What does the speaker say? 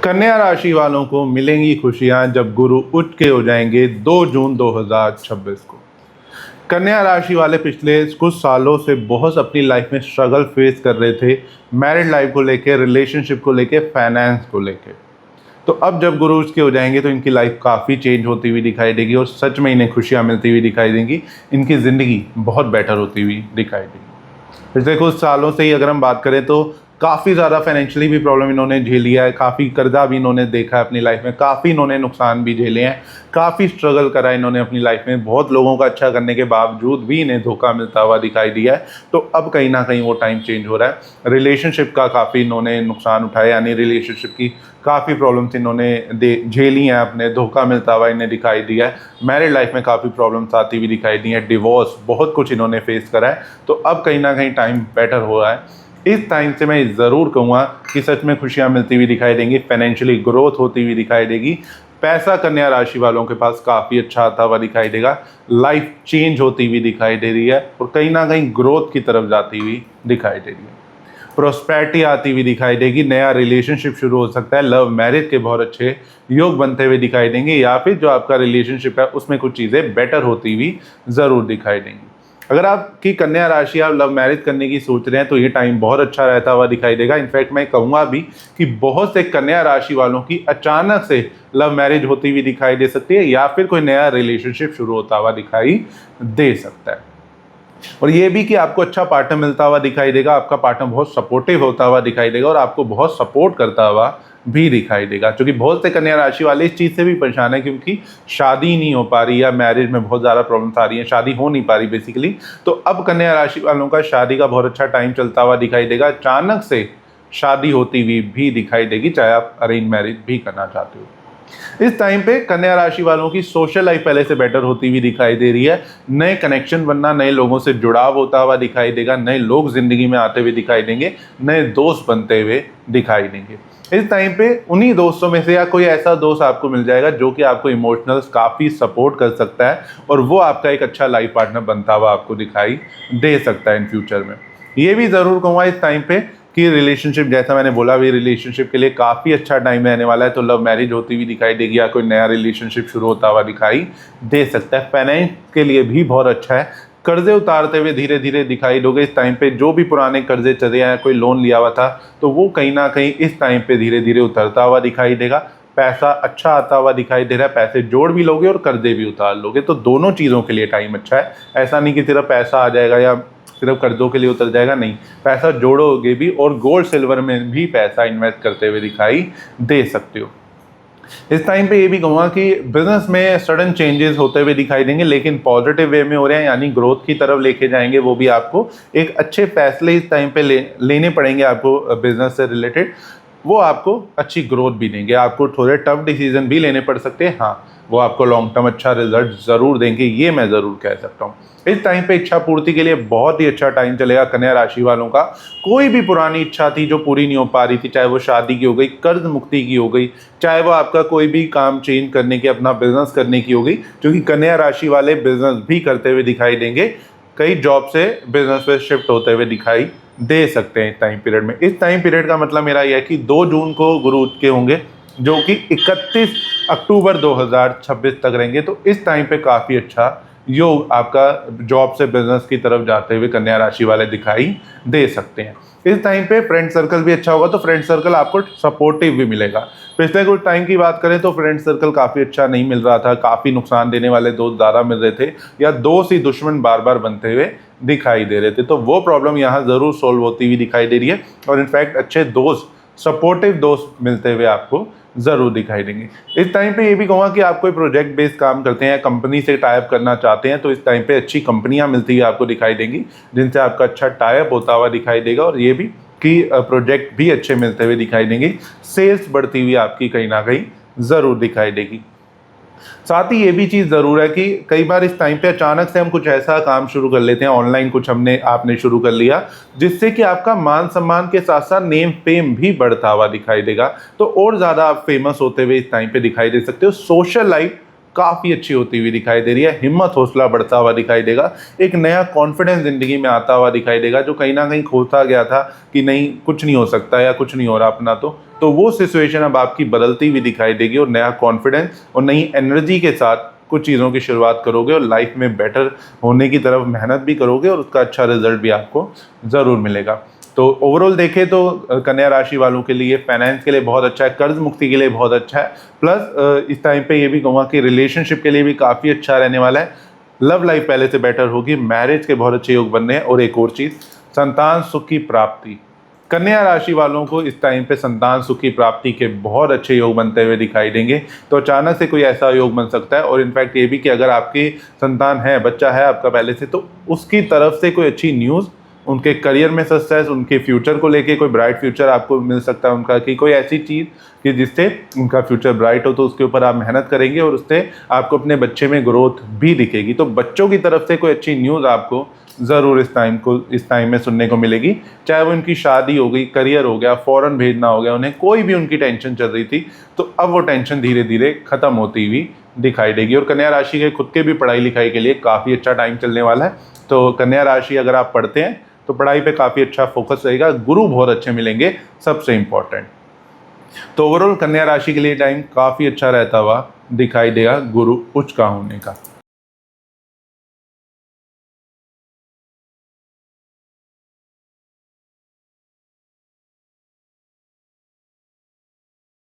कन्या राशि वालों को मिलेंगी खुशियां जब गुरु उच्च के हो जाएंगे 2 जून 2026 को। कन्या राशि वाले पिछले कुछ सालों से बहुत अपनी लाइफ में स्ट्रगल फेस कर रहे थे, मैरिड लाइफ को लेके, रिलेशनशिप को लेके, फाइनेंस को लेके। तो अब जब गुरु उच्च के हो जाएंगे तो इनकी लाइफ काफ़ी चेंज होती हुई दिखाई देगी और सच में इन्हें खुशियाँ मिलती हुई दिखाई देंगी। इनकी ज़िंदगी बहुत बेटर होती हुई दिखाई देगी। पिछले कुछ सालों से ही अगर हम बात करें तो काफ़ी ज़्यादा फाइनेंशियली भी प्रॉब्लम इन्होंने झेली है, काफ़ी कर्जा भी इन्होंने देखा है अपनी लाइफ में, काफ़ी इन्होंने नुकसान भी झेले हैं, काफ़ी स्ट्रगल करा है इन्होंने अपनी लाइफ में। बहुत लोगों का अच्छा करने के बावजूद भी इन्हें धोखा मिलता हुआ दिखाई दिया है। तो अब कहीं ना कहीं वो टाइम चेंज हो रहा है। रिलेशनशिप का काफ़ी इन्होंने नुकसान उठाया, यानी रिलेशनशिप की काफ़ी प्रॉब्लम्स इन्होंने झेली हैं, अपने धोखा मिलता हुआ इन्हें दिखाई दिया है। मैरिड लाइफ में काफ़ी प्रॉब्लम्स आती हुई दिखाई दी हैं, डिवोर्स, बहुत कुछ इन्होंने फेस करा है। तो अब कहीं ना कहीं टाइम बेटर हो रहा है। इस टाइम से मैं ज़रूर कहूँगा कि सच में खुशियाँ मिलती हुई दिखाई देंगी, फाइनेंशियली ग्रोथ होती हुई दिखाई देगी। पैसा कन्या राशि वालों के पास काफ़ी अच्छा आता हुआ दिखाई देगा, लाइफ चेंज होती हुई दिखाई दे रही है और कहीं ना कहीं ग्रोथ की तरफ जाती हुई दिखाई दे रही है। प्रोस्पेरिटी आती हुई दिखाई देगी, नया रिलेशनशिप शुरू हो सकता है, लव मैरिज के बहुत अच्छे योग बनते हुए दिखाई देंगे, या फिर जो आपका रिलेशनशिप है उसमें कुछ चीज़ें बेटर होती हुई ज़रूर दिखाई देंगी। अगर आपकी कन्या राशि आप लव मैरिज करने की सोच रहे हैं तो ये टाइम बहुत अच्छा रहता हुआ दिखाई देगा। इनफैक्ट मैं कहूँगा भी कि बहुत से कन्या राशि वालों की अचानक से लव मैरिज होती हुई दिखाई दे सकती है, या फिर कोई नया रिलेशनशिप शुरू होता हुआ दिखाई दे सकता है। और ये भी कि आपको अच्छा पार्टनर मिलता हुआ दिखाई देगा, आपका पार्टनर बहुत सपोर्टिव होता हुआ दिखाई देगा और आपको बहुत सपोर्ट करता हुआ भी दिखाई देगा। क्योंकि बहुत से कन्या राशि वाले इस चीज़ से भी परेशान है क्योंकि शादी नहीं हो पा रही या मैरिज में बहुत ज़्यादा प्रॉब्लम्स आ रही हैं, शादी हो नहीं पा रही बेसिकली। तो अब कन्या राशि वालों का शादी का बहुत अच्छा टाइम चलता हुआ दिखाई देगा, अचानक से शादी होती हुई भी दिखाई देगी, चाहे आप अरेंज मैरिज भी करना चाहते हो। इस टाइम पे कन्या राशि वालों की सोशल लाइफ पहले से बेटर होती हुई दिखाई दे रही है, नए कनेक्शन बनना, नए लोगों से जुड़ाव होता हुआ दिखाई देगा, नए लोग जिंदगी में आते हुए दिखाई देंगे, नए दोस्त बनते हुए दिखाई देंगे। इस टाइम पे उन्हीं दोस्तों में से या कोई ऐसा दोस्त आपको मिल जाएगा जो कि आपको इमोशनल काफ़ी सपोर्ट कर सकता है और वो आपका एक अच्छा लाइफ पार्टनर बनता हुआ आपको दिखाई दे सकता है इन फ्यूचर में। ये भी ज़रूर कहूँगा इस टाइम पे कि रिलेशनशिप, जैसा मैंने बोला, भी रिलेशनशिप के लिए काफ़ी अच्छा टाइम रहने वाला है। तो लव मैरिज होती हुई दिखाई देगी या कोई नया रिलेशनशिप शुरू होता हुआ दिखाई दे सकता है। फाइनेंस के लिए भी बहुत अच्छा है, कर्जे उतारते हुए धीरे धीरे दिखाई दोगे इस टाइम पे। जो भी पुराने कर्जे चले हैं, कोई लोन लिया हुआ था तो वो कहीं ना कहीं इस टाइम पे धीरे धीरे उतरता हुआ दिखाई देगा। पैसा अच्छा आता हुआ दिखाई दे रहा है, पैसे जोड़ भी लोगे और कर्जे भी उतार लोगे, तो दोनों चीज़ों के लिए टाइम अच्छा है। ऐसा नहीं कि सिर्फ पैसा आ जाएगा या सिर्फ कर्जों के लिए उतर जाएगा, नहीं, पैसा जोड़ोगे भी और गोल्ड सिल्वर में भी पैसा इन्वेस्ट करते हुए दिखाई दे सकते हो। इस टाइम पे ये भी कहूँगा कि बिजनेस में सडन चेंजेस होते हुए दिखाई देंगे, लेकिन पॉजिटिव वे में हो रहे हैं, यानी ग्रोथ की तरफ लेके जाएंगे। वो भी आपको एक अच्छे फैसले इस टाइम पे लेने पड़ेंगे आपको बिजनेस से रिलेटेड, वो आपको अच्छी ग्रोथ भी देंगे। आपको थोड़े टफ डिसीजन भी लेने पड़ सकते हैं, हाँ, वो आपको लॉन्ग टर्म अच्छा रिजल्ट ज़रूर देंगे, ये मैं ज़रूर कह सकता हूँ। इस टाइम पे इच्छा पूर्ति के लिए बहुत ही अच्छा टाइम चलेगा कन्या राशि वालों का। कोई भी पुरानी इच्छा थी जो पूरी नहीं हो पा रही थी, चाहे वो शादी की हो गई, कर्ज मुक्ति की हो गई, चाहे वो आपका कोई भी काम चेंज करने की, अपना बिजनेस करने की हो गई, क्योंकि कन्या राशि वाले बिजनेस भी करते हुए दिखाई देंगे, कई जॉब से बिजनेस पे शिफ्ट होते हुए दिखाई दे सकते हैं इस टाइम पीरियड में। इस टाइम पीरियड का मतलब मेरा यह है कि 2 जून को गुरु उच्च के होंगे जो कि 31 अक्टूबर 2026 तक रहेंगे। तो इस टाइम पे काफ़ी अच्छा योग आपका जॉब से बिजनेस की तरफ जाते हुए कन्या राशि वाले दिखाई दे सकते हैं। इस टाइम पे फ्रेंड सर्कल भी अच्छा होगा, तो फ्रेंड सर्कल आपको सपोर्टिव भी मिलेगा। पिछले कुछ टाइम की बात करें तो फ्रेंड सर्कल काफ़ी अच्छा नहीं मिल रहा था, काफ़ी नुकसान देने वाले दोस्त ज़्यादा मिल रहे थे, या दोस्त ही दुश्मन बार बार बनते हुए दिखाई दे रहे थे। तो वो प्रॉब्लम यहाँ ज़रूर सोल्व होती हुई दिखाई दे रही है और इनफैक्ट अच्छे दोस्त, सपोर्टिव दोस्त मिलते हुए आपको ज़रूर दिखाई देंगे। इस टाइम पे ये भी कहूँगा कि आप कोई प्रोजेक्ट बेस्ड काम करते हैं, कंपनी से टाई अप करना चाहते हैं, तो इस टाइम पे अच्छी कंपनियां मिलती है आपको दिखाई देंगी जिनसे आपका अच्छा टाई अप होता हुआ दिखाई देगा, और ये भी कि प्रोजेक्ट भी अच्छे मिलते हुए दिखाई देंगे, सेल्स बढ़ती हुई आपकी कहीं ना कहीं ज़रूर दिखाई देगी। साथ ही ये भी चीज़ ज़रूर है कि कई बार इस टाइम पे अचानक से हम कुछ ऐसा काम शुरू कर लेते हैं, ऑनलाइन कुछ आपने शुरू कर लिया, जिससे कि आपका मान सम्मान के साथ साथ नेम फेम भी बढ़ता हुआ दिखाई देगा। तो और ज़्यादा आप फेमस होते हुए इस टाइम पे दिखाई दे सकते हो। सोशल लाइफ काफ़ी अच्छी होती हुई दिखाई दे रही है। हिम्मत हौसला बढ़ता हुआ दिखाई देगा। एक नया कॉन्फिडेंस ज़िंदगी में आता हुआ दिखाई देगा, जो कहीं ना कहीं खोता गया था कि नहीं कुछ नहीं हो सकता या कुछ नहीं हो रहा अपना। तो वो सिचुएशन अब आपकी बदलती हुई दिखाई देगी और नया कॉन्फिडेंस और नई एनर्जी के साथ कुछ चीज़ों की शुरुआत करोगे और लाइफ में बेटर होने की तरफ मेहनत भी करोगे और उसका अच्छा रिजल्ट भी आपको ज़रूर मिलेगा। तो ओवरऑल देखें तो कन्या राशि वालों के लिए फाइनेंस के लिए बहुत अच्छा है, कर्ज मुक्ति के लिए बहुत अच्छा है। प्लस इस टाइम पे ये भी कहूँगा कि रिलेशनशिप के लिए भी काफ़ी अच्छा रहने वाला है। लव लाइफ पहले से बेटर होगी, मैरिज के बहुत अच्छे योग बन रहे हैं। और एक और चीज़, संतान सुख की प्राप्ति। कन्या राशि वालों को इस टाइम पे संतान सुख की प्राप्ति के बहुत अच्छे योग बनते हुए दिखाई देंगे। तो अचानक से कोई ऐसा योग बन सकता है। और इनफैक्ट ये भी कि अगर आपकी संतान है, बच्चा है आपका पहले से, तो उसकी तरफ से कोई अच्छी न्यूज़, उनके करियर में सक्सेस, उनके फ्यूचर को लेके कोई ब्राइट फ्यूचर आपको मिल सकता है उनका, कि कोई ऐसी चीज़ कि जिससे उनका फ्यूचर ब्राइट हो, तो उसके ऊपर आप मेहनत करेंगे और उससे आपको अपने बच्चे में ग्रोथ भी दिखेगी। तो बच्चों की तरफ से कोई अच्छी न्यूज़ आपको ज़रूर इस टाइम में सुनने को मिलेगी। चाहे वो उनकी शादी हो गई, करियर हो गया, फॉरेन भेजना हो गया उन्हें, कोई भी उनकी टेंशन चल रही थी, तो अब वो टेंशन धीरे धीरे ख़त्म होती हुई दिखाई देगी। और कन्या राशि के खुद के भी पढ़ाई लिखाई के लिए काफ़ी अच्छा टाइम चलने वाला है। तो कन्या राशि अगर आप पढ़ते हैं तो पढ़ाई पे काफ़ी अच्छा फोकस रहेगा। गुरु बहुत अच्छे मिलेंगे, सबसे इम्पोर्टेंट। तो ओवरऑल कन्या राशि के लिए टाइम काफ़ी अच्छा रहता हुआ दिखाई देगा गुरु उच्च का होने का।